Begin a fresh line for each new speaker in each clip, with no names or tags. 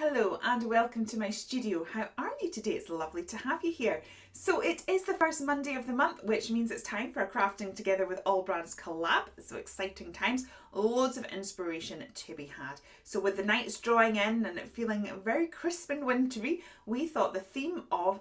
Hello and welcome to my studio. How are you today? It's lovely to have you here. So it is the first Monday of the month, which means it's time for a Crafting Together with All Brands collab. So exciting times, loads of inspiration to be had. So with the nights drawing in and it feeling very crisp and wintry, we thought the theme of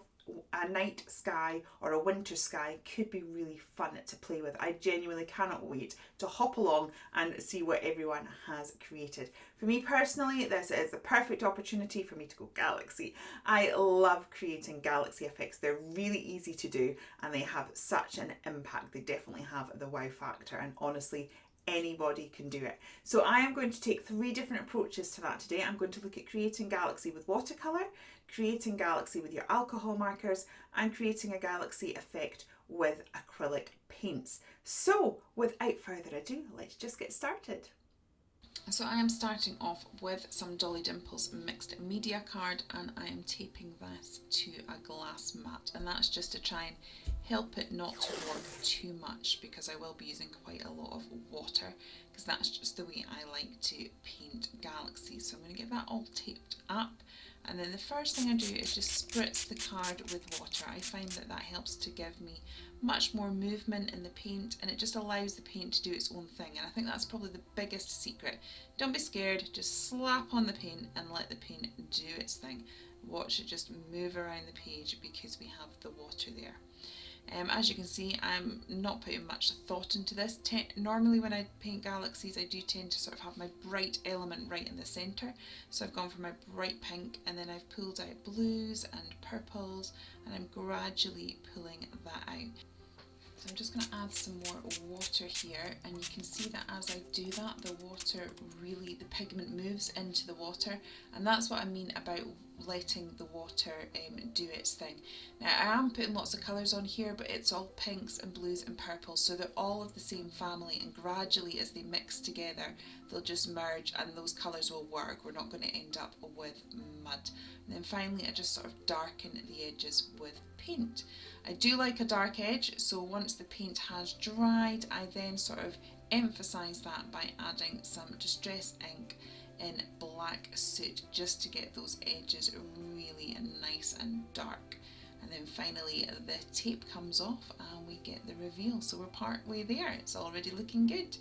a night sky or a winter sky could be really fun to play with. I genuinely cannot wait to hop along and see what everyone has created. For me personally, this is the perfect opportunity for me to go galaxy. I love creating galaxy effects. They're really easy to do and they have such an impact. They definitely have the wow factor, and honestly, anybody can do it. So I am going to take 3 different approaches to that today. I'm going to look at creating galaxy with watercolor, creating galaxy with your alcohol markers, and creating a galaxy effect with acrylic paints. So without further ado, let's just get started. So I am starting off with some Dolly Dimples mixed media card, and I am taping this to a glass mat, and that's just to try and help it not to work too much, because I will be using quite a lot of water, because that's just the way I like to paint galaxies. So I'm going to get that all taped up, and then the first thing I do is just spritz the card with water. I find that that helps to give me much more movement in the paint, and it just allows the paint to do its own thing, and I think that's probably the biggest secret. Don't be scared, just slap on the paint and let the paint do its thing. Watch it just move around the page because we have the water there. As you can see, I'm not putting much thought into this. Normally when I paint galaxies, I do tend to sort of have my bright element right in the centre. So I've gone for my bright pink, and then I've pulled out blues and purples, and I'm gradually pulling that out. So I'm just going to add some more water here, and you can see that as I do that, the water really, the pigment moves into the water, and that's what I mean about letting the water do its thing. Now I am putting lots of colours on here, but it's all pinks and blues and purples, so they're all of the same family, and gradually as they mix together they'll just merge and those colours will work. We're not going to end up with mud. And then finally I just sort of darken the edges with paint. I do like a dark edge, so once the paint has dried, I then sort of emphasise that by adding some Distress ink in Black Soot, just to get those edges really nice and dark. And then finally the tape comes off and we get the reveal. So we're part way there, it's already looking good.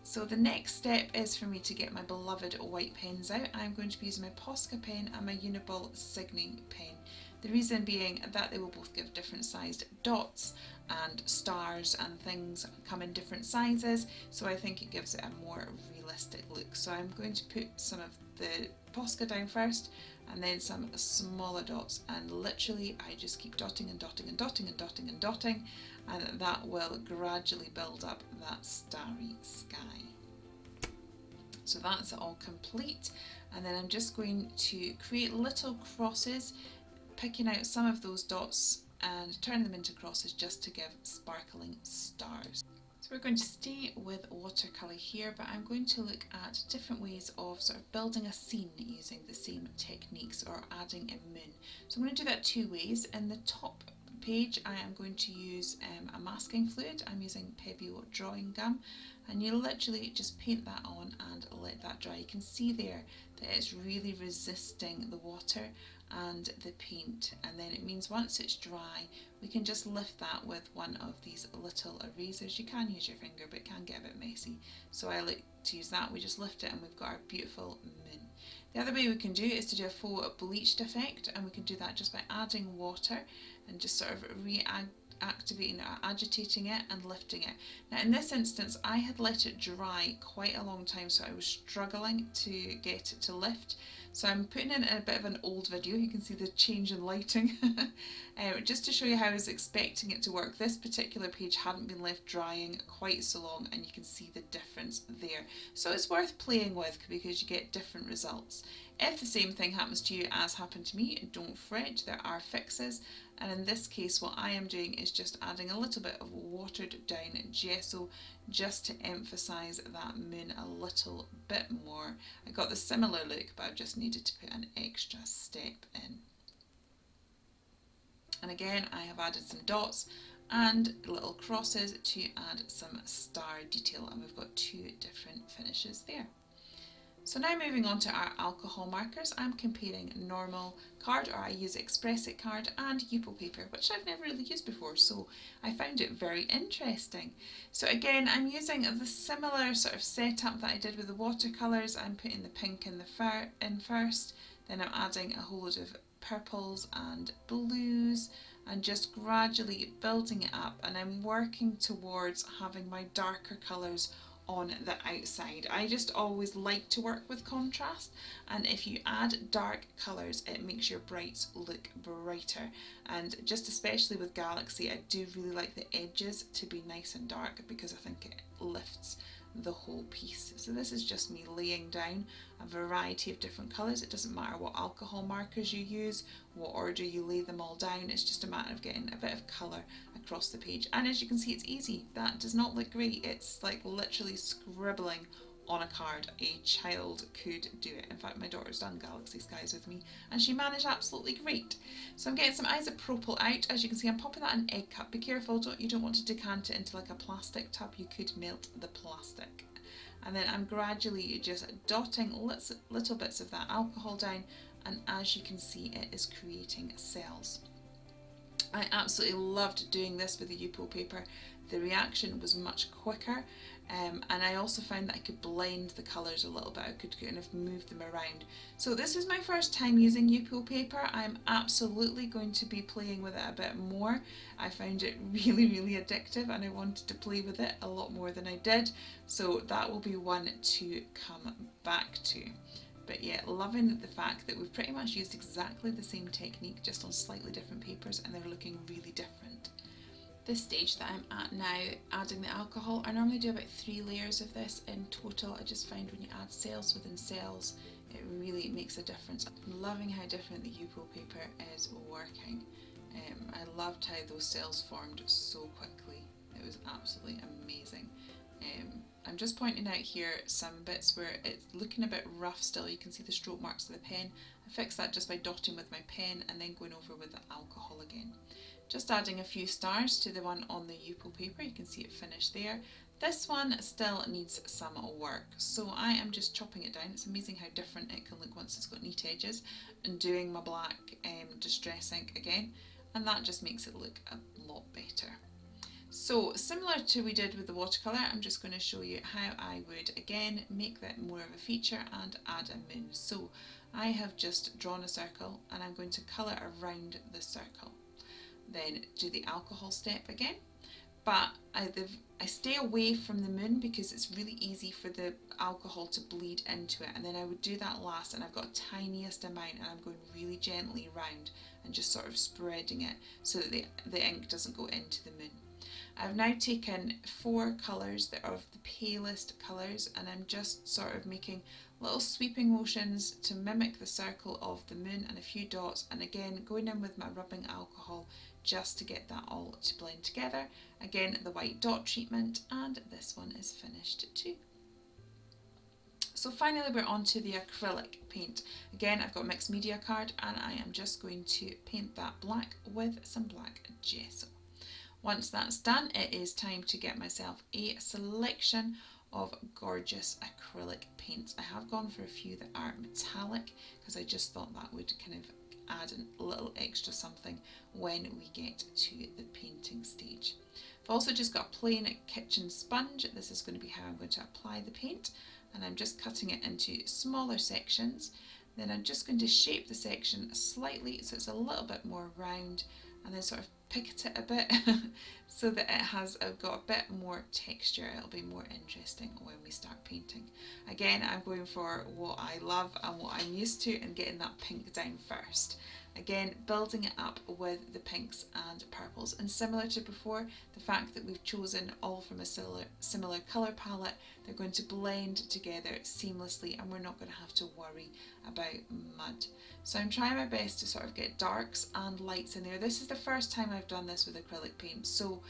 So the next step is for me to get my beloved white pens out. I'm going to be using my Posca pen and my Uniball Signing pen. The reason being that they will both give different sized dots, and stars and things come in different sizes, so I think it gives it a more realistic look. So I'm going to put some of the Posca down first, and then some smaller dots, and literally I just keep dotting and dotting and dotting and dotting and dotting, and that will gradually build up that starry sky. So that's all complete, and then I'm just going to create little crosses, picking out some of those dots and turn them into crosses just to give sparkling stars. So we're going to stay with watercolour here, but I'm going to look at different ways of sort of building a scene using the same techniques, or adding a moon. So I'm going to do that 2 ways. In the top page I am going to use a masking fluid. I'm using Pebeo drawing gum, and you literally just paint that on and let that dry. You can see there that it's really resisting the water and the paint, and then it means once it's dry we can just lift that with one of these little erasers. You can use your finger, but it can get a bit messy, so I like to use that. We just lift it and we've got our beautiful moon. The other way we can do it is to do a full bleached effect, and we can do that just by adding water and just sort of activating or agitating it and lifting it. Now in this instance I had let it dry quite a long time, so I was struggling to get it to lift. So I'm putting in a bit of an old video, you can see the change in lighting, just to show you how I was expecting it to work. This particular page hadn't been left drying quite so long, and you can see the difference there. So it's worth playing with because you get different results. If the same thing happens to you as happened to me, don't fret, there are fixes. And in this case what I am doing is just adding a little bit of watered down gesso just to emphasise that moon a little bit more. I got the similar look, but I just needed to put an extra step in. And again I have added some dots and little crosses to add some star detail, and we've got 2 different finishes there. So now moving on to our alcohol markers, I'm comparing normal card, or I use Express It card, and Yupo paper, which I've never really used before, so I found it very interesting. So again, I'm using the similar sort of setup that I did with the watercolours. I'm putting the pink in first, then I'm adding a whole load of purples and blues, and just gradually building it up, and I'm working towards having my darker colours on the outside. I just always like to work with contrast, and if you add dark colours it makes your brights look brighter, and just especially with Galaxy I do really like the edges to be nice and dark because I think it lifts the whole piece. So this is just me laying down a variety of different colours. It doesn't matter what alcohol markers you use, what order you lay them all down, it's just a matter of getting a bit of colour across the page. And as you can see, it's easy. That does not look great. It's like literally scribbling on a card. A child could do it. In fact, my daughter's done Galaxy Skies with me and she managed absolutely great. So I'm getting some isopropyl out. As you can see, I'm popping that in an egg cup. Be careful, you don't want to decant it into like a plastic tub. You could melt the plastic. And then I'm gradually just dotting little bits of that alcohol down, and as you can see, it is creating cells. I absolutely loved doing this with the Yupo paper. The reaction was much quicker, and I also found that I could blend the colours a little bit. I could kind of move them around. So this is my first time using Yupo paper. I'm absolutely going to be playing with it a bit more. I found it really, really addictive and I wanted to play with it a lot more than I did. So that will be one to come back to. But yeah, loving the fact that we've pretty much used exactly the same technique, just on slightly different papers, and they're looking really different. This stage that I'm at now, adding the alcohol, I normally do about 3 layers of this in total. I just find when you add cells within cells, it really makes a difference. I'm loving how different the Yupo paper is working. I loved how those cells formed so quickly. It was absolutely amazing. I'm just pointing out here some bits where it's looking a bit rough still. You can see the stroke marks of the pen. I fixed that just by dotting with my pen and then going over with the alcohol again. Just adding a few stars to the one on the Yupo paper. You can see it finished there. This one still needs some work, so I am just chopping it down. It's amazing how different it can look once it's got neat edges, and doing my black distress ink again, and that just makes it look a lot better. So similar to we did with the watercolour, I'm just going to show you how I would again make that more of a feature and add a moon. So I have just drawn a circle and I'm going to colour around the circle. Then do the alcohol step again, but I stay away from the moon because it's really easy for the alcohol to bleed into it, and then I would do that last, and I've got a tiniest amount and I'm going really gently around and just sort of spreading it so that the ink doesn't go into the moon. I've now taken 4 colours that are of the palest colours, and I'm just sort of making little sweeping motions to mimic the circle of the moon and a few dots, and again going in with my rubbing alcohol just to get that all to blend together. Again, the white dot treatment, and this one is finished too. So finally we're on to the acrylic paint. Again, I've got a mixed media card and I am just going to paint that black with some black gesso. Once that's done, it is time to get myself a selection of gorgeous acrylic paints. I have gone for a few that are metallic because I just thought that would kind of add a little extra something when we get to the painting stage. I've also just got a plain kitchen sponge. This is going to be how I'm going to apply the paint, and I'm just cutting it into smaller sections. Then I'm just going to shape the section slightly so it's a little bit more round, and then sort of picket it a bit so that it has got a bit more texture. It'll be more interesting when we start painting. Again, I'm going for what I love and what I'm used to and getting that pink down first. Again, building it up with the pinks and purples, and similar to before, the fact that we've chosen all from a similar colour palette, they're going to blend together seamlessly and we're not going to have to worry about mud. So I'm trying my best to sort of get darks and lights in there. This is the first time I've done this with acrylic paint, so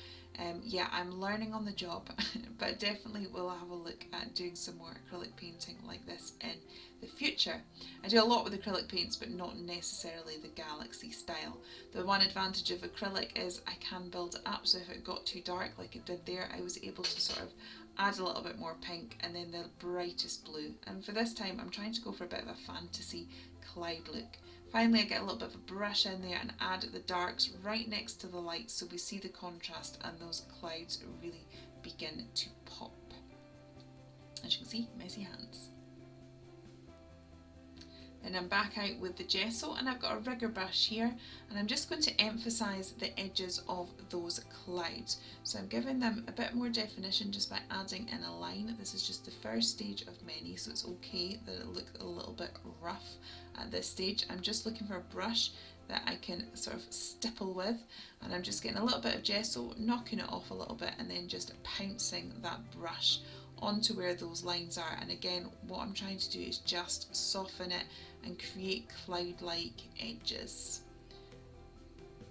yeah, I'm learning on the job, but definitely will have a look at doing some more acrylic painting like this in the future. I do a lot with acrylic paints, but not necessarily the Galaxy style. The one advantage of acrylic is I can build it up, so if it got too dark like it did there, I was able to sort of add a little bit more pink, and then the brightest blue. And for this time I'm trying to go for a bit of a fantasy cloud look. Finally I get a little bit of a brush in there and add the darks right next to the lights so we see the contrast and those clouds really begin to pop. As you can see, messy hands. Then I'm back out with the gesso, and I've got a rigger brush here, and I'm just going to emphasise the edges of those clouds. So I'm giving them a bit more definition just by adding in a line. This is just the first stage of many, so it's okay that it looks a little bit rough at this stage. I'm just looking for a brush that I can sort of stipple with, and I'm just getting a little bit of gesso, knocking it off a little bit, and then just pouncing that brush onto where those lines are. And again, what I'm trying to do is just soften it and create cloud-like edges.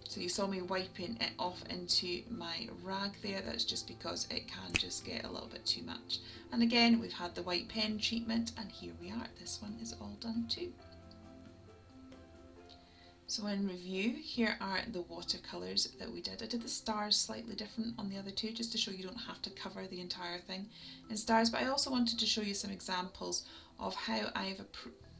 So you saw me wiping it off into my rag there. That's just because it can just get a little bit too much. And again, we've had the white pen treatment, and here we are. This one is all done too. So in review, here are the watercolours that we did. I did the stars slightly different on the other two, just to show you don't have to cover the entire thing in stars, but I also wanted to show you some examples of how I've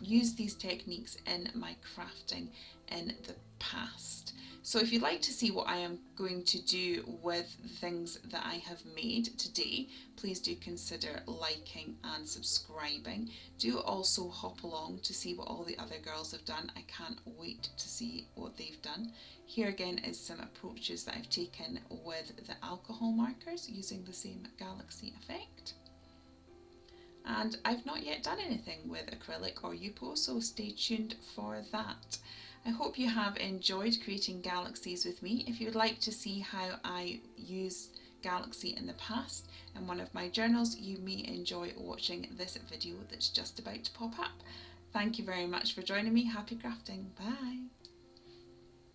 used these techniques in my crafting in the past. So if you'd like to see what I am going to do with things that I have made today, please do consider liking and subscribing. Do also hop along to see what all the other girls have done. I can't wait to see what they've done. Here again is some approaches that I've taken with the alcohol markers using the same galaxy effect. And I've not yet done anything with acrylic or Yupo, so stay tuned for that. I hope you have enjoyed creating galaxies with me. If you would like to see how I use galaxy in the past in one of my journals, you may enjoy watching this video that's just about to pop up. Thank you very much for joining me. Happy crafting. Bye.